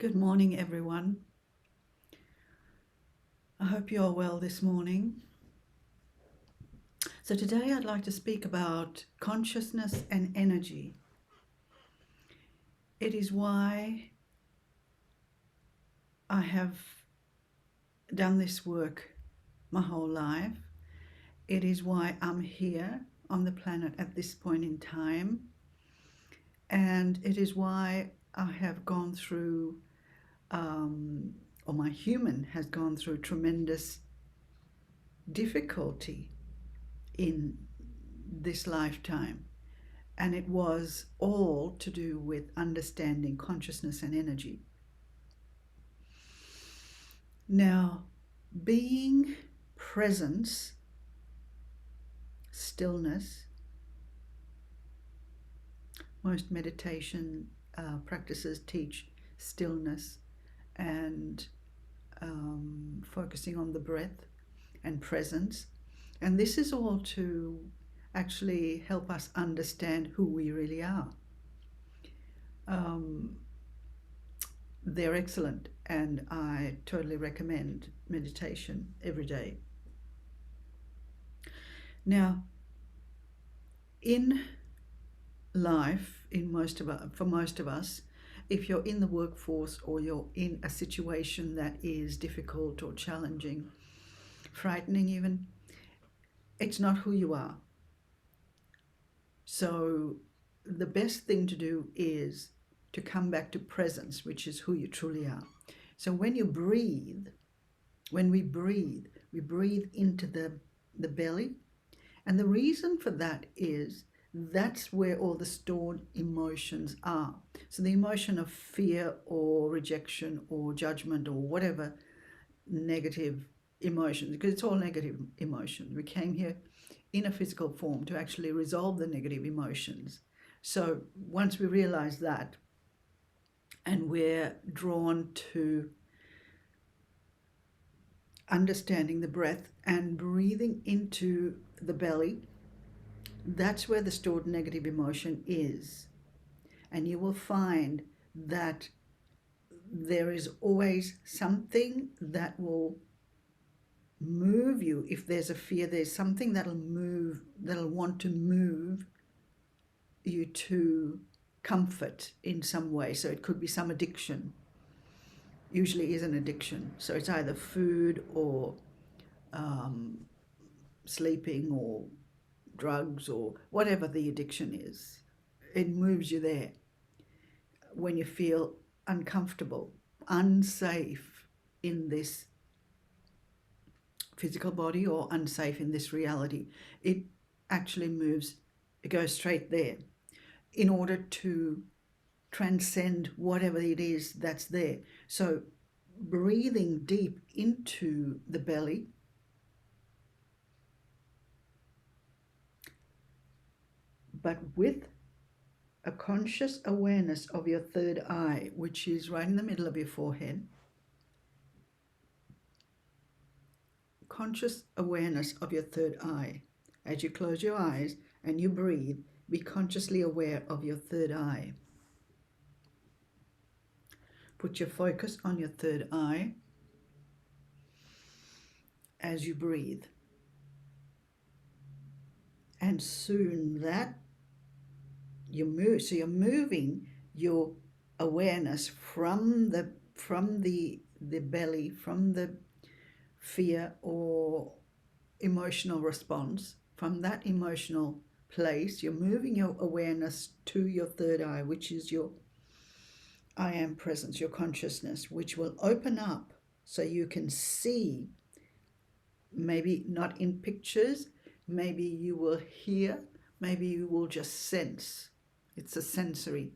Good morning, everyone. I hope you're well this morning. So, today I'd like to speak about consciousness and energy. It is why I have done this work my whole life. It is why I'm here on the planet at this point in time. And it is why I have gone through, or my human has gone through tremendous difficulty in this lifetime. And it was all to do with understanding consciousness and energy. Now, being presence, stillness, most meditation practices teach stillness and focusing on the breath and presence. And this is all to actually help us understand who we really are. They're excellent, and I totally recommend meditation every day. Now, in life, for most of us, if you're in the workforce or you're in a situation that is difficult or challenging, frightening even, it's not who you are. So the best thing to do is to come back to presence, which is who you truly are. So when we breathe, we breathe into the belly. And the reason for that is that's where all the stored emotions are. So the emotion of fear or rejection or judgment or whatever negative emotions, because it's all negative emotions. We came here in a physical form to actually resolve the negative emotions. So once we realize that, and we're drawn to understanding the breath and breathing into the belly, that's where the stored negative emotion is. And you will find that there is always something that will move you. If there's a fear, there's something that'll want to move you to comfort in some way. So it could be some addiction. Usually is an addiction. So it's either food or sleeping or drugs or whatever the addiction is. It moves you there when you feel uncomfortable, unsafe in this physical body or unsafe in this reality. It actually moves, it goes straight there in order to transcend whatever it is that's there. So breathing deep into the belly, but with a conscious awareness of your third eye, which is right in the middle of your forehead. Conscious awareness of your third eye. As you close your eyes and you breathe, be consciously aware of your third eye. Put your focus on your third eye as you breathe. And soon that you move. So you're moving your awareness from the belly, from the fear or emotional response, from that emotional place. You're moving your awareness to your third eye, which is your I am presence, your consciousness, which will open up so you can see, maybe not in pictures, maybe you will hear, maybe you will just sense. It's a sensory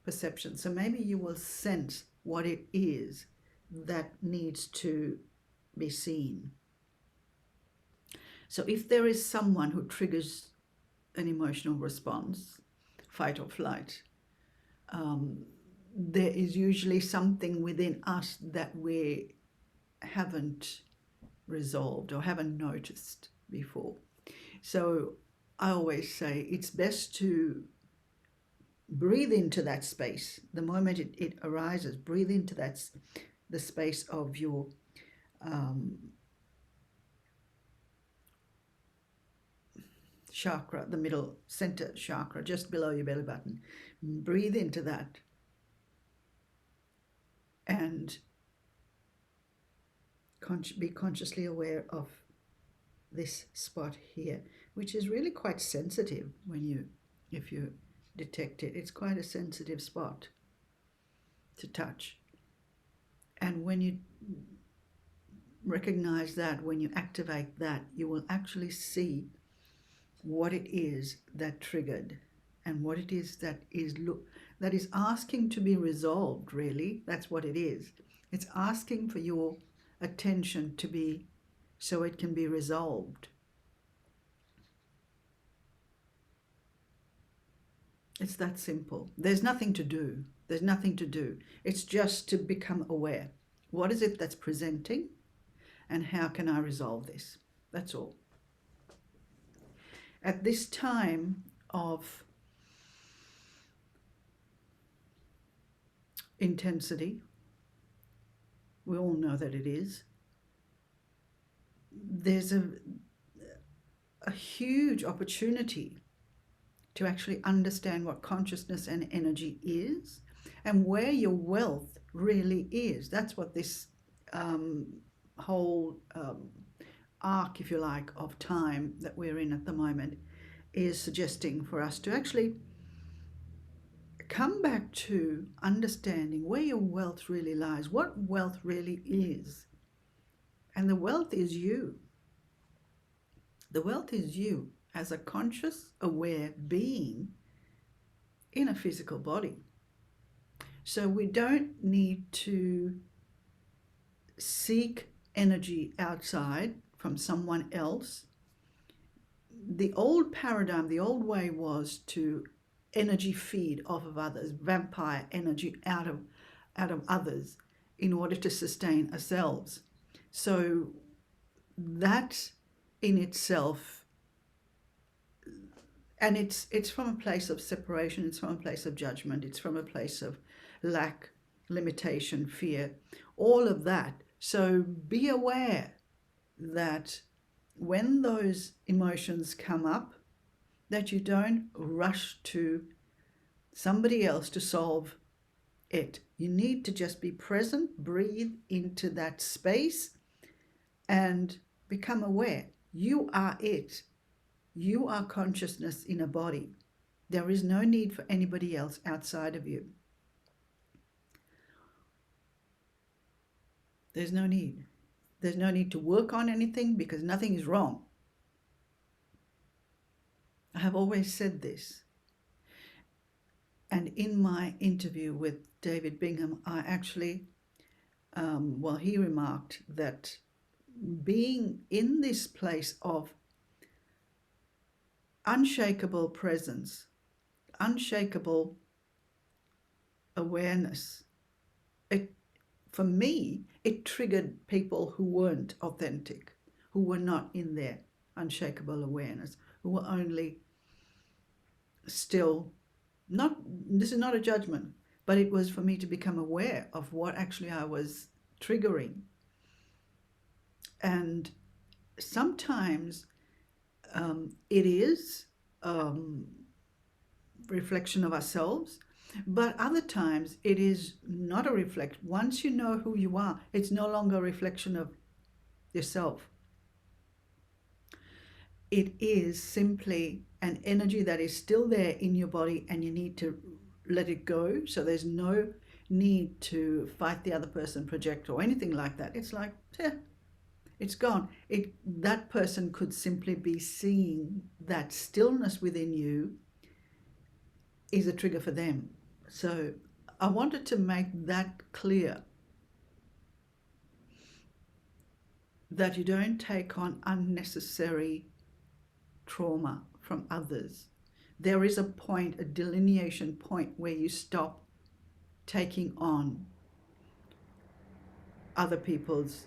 perception. So maybe you will sense what it is that needs to be seen. So if there is someone who triggers an emotional response, fight or flight, there is usually something within us that we haven't resolved or haven't noticed before. So I always say it's best to breathe into that space. The moment it arises, breathe into the space of your chakra, the middle center chakra, just below your belly button. Breathe into that and be consciously aware of this spot here, which is really quite sensitive if you detect it. It's quite a sensitive spot to touch. And when you recognize that, when you activate that, you will actually see what it is that triggered and what it is that is asking to be resolved. Really, that's what it is. It's asking for your attention to be, so it can be resolved. It's that simple. There's nothing to do. There's nothing to do. It's just to become aware. What is it that's presenting, and how can I resolve this? That's all. At this time of intensity, we all know that it is, there's a huge opportunity to actually understand what consciousness and energy is and where your wealth really is. That's what this whole arc, if you like, of time that we're in at the moment is suggesting for us to actually come back to understanding where your wealth really lies, what wealth really is. And the wealth is you. The wealth is you as a conscious, aware being in a physical body. So we don't need to seek energy outside from someone else. The old paradigm, the old way was to energy feed off of others, vampire energy out of others in order to sustain ourselves. So that in itself, and it's from a place of separation, it's from a place of judgment, it's from a place of lack, limitation, fear, all of that. So be aware that when those emotions come up, that you don't rush to somebody else to solve it. You need to just be present, breathe into that space, and become aware. You are it. You are consciousness in a body. There is no need for anybody else outside of you. There's no need. There's no need to work on anything because nothing is wrong. I have always said this. And in my interview with David Bingham, I actually, he remarked that being in this place of unshakable presence, unshakable awareness, for me, it triggered people who weren't authentic, who were not in their unshakable awareness, who were only still not, this is not a judgment, but it was for me to become aware of what actually I was triggering. And sometimes it is reflection of ourselves, but other times it is not a reflection. Once you know who you are, it's no longer a reflection of yourself. It is simply an energy that is still there in your body, and you need to let it go. So there's no need to fight the other person, project, or anything like that. It's like, it's gone. That person could simply be seeing that stillness within you is a trigger for them. So I wanted to make that clear, that you don't take on unnecessary trauma from others. There is a point, a delineation point, where you stop taking on other people's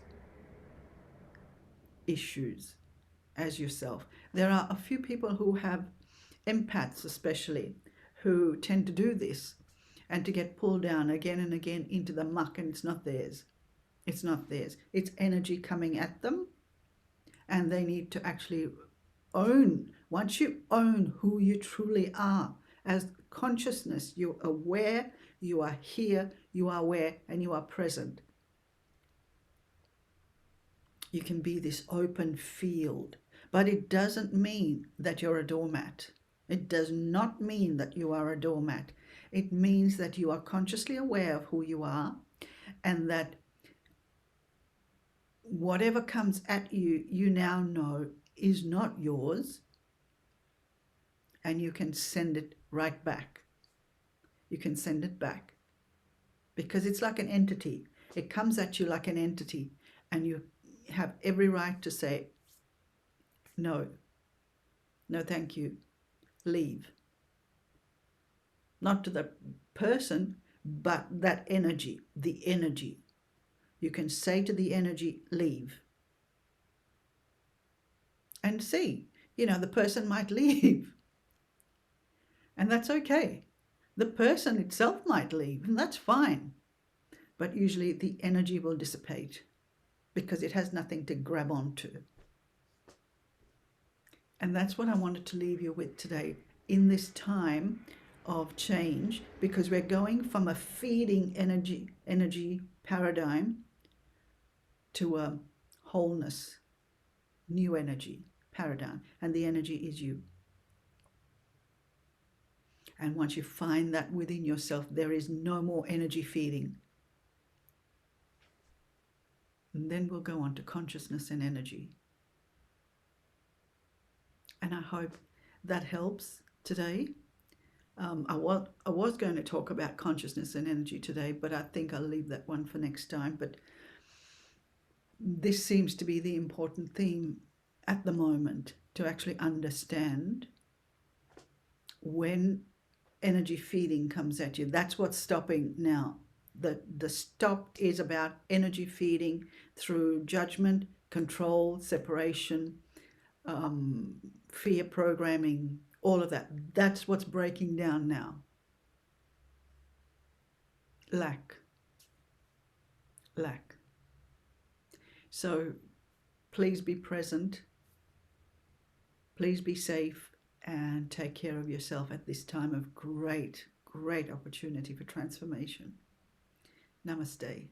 issues as yourself. There are a few people who have empaths, especially, who tend to do this and to get pulled down again and again into the muck, and it's not theirs. It's not theirs. It's energy coming at them, and they need to actually own. Once you own who you truly are as consciousness, you're aware, you are here, you are aware, and you are present. You can be this open field, but it doesn't mean that you're a doormat. It does not mean that you are a doormat. It means that you are consciously aware of who you are, and that whatever comes at you, you now know is not yours, and you can send it right back. You can send it back because it's like an entity. It comes at you like an entity, and you have every right to say, no, no, thank you, leave. Not to the person, but that energy, the energy. You can say to the energy, leave. And see, the person might leave. And that's okay. The person itself might leave, and that's fine. But usually the energy will dissipate because it has nothing to grab onto. And that's what I wanted to leave you with today in this time of change, because we're going from a feeding energy paradigm to a wholeness, new energy paradigm. And the energy is you. And once you find that within yourself, there is no more energy feeding. And then we'll go on to consciousness and energy. And I hope that helps today. I was going to talk about consciousness and energy today, but I think I'll leave that one for next time. But this seems to be the important theme at the moment, to actually understand when energy feeding comes at you. That's what's stopping now. The stop is about energy feeding through judgment, control, separation, fear programming, all of that. That's what's breaking down now. Lack. So please be present. Please be safe and take care of yourself at this time of great opportunity for transformation. Namaste.